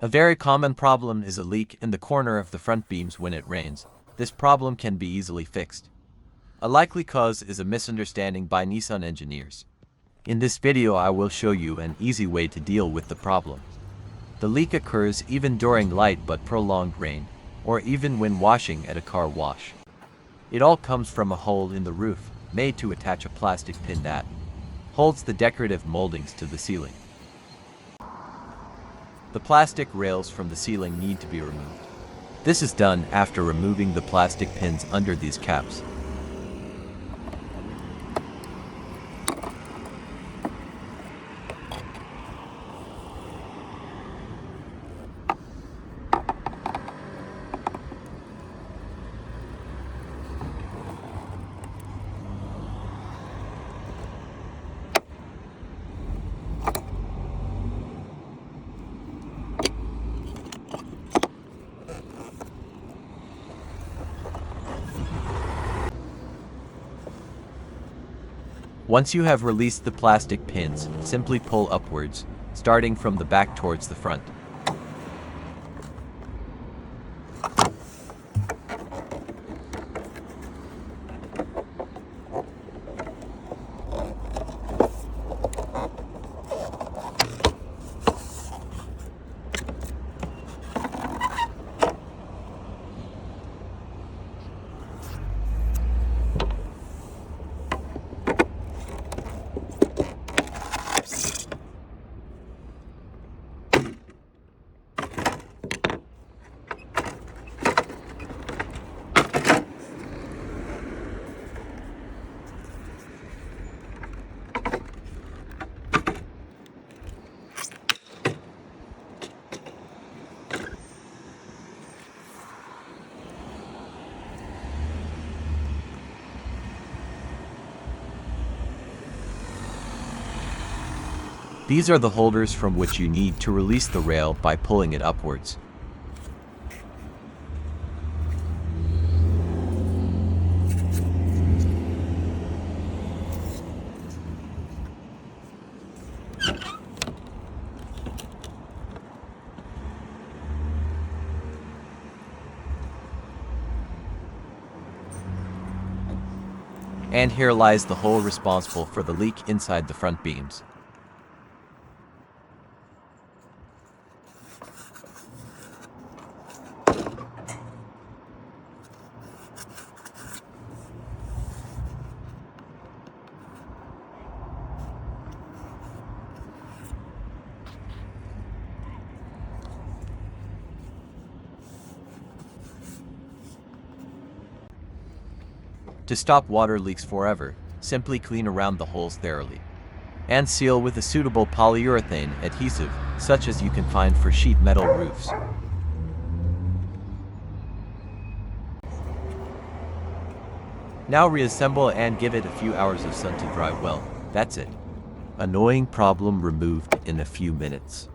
A very common problem is a leak in the corner of the front beams when it rains. This problem can be easily fixed. A likely cause is a misunderstanding by Nissan engineers. In this video I will show you an easy way to deal with the problem. The leak occurs even during light but prolonged rain, or even when washing at a car wash. It all comes from a hole in the roof, made to attach a plastic pin that holds the decorative moldings to the ceiling. The plastic rails from the ceiling need to be removed. This is done after removing the plastic pins under these caps. Once you have released the plastic pins, simply pull upwards, starting from the back towards the front. These are the holders from which you need to release the rail by pulling it upwards. And here lies the hole responsible for the leak inside the front beams. To stop water leaks forever, simply clean around the holes thoroughly. And seal with a suitable polyurethane adhesive, such as you can find for sheet metal roofs. Now reassemble and give it a few hours of sun to dry well. That's it. Annoying problem removed in a few minutes.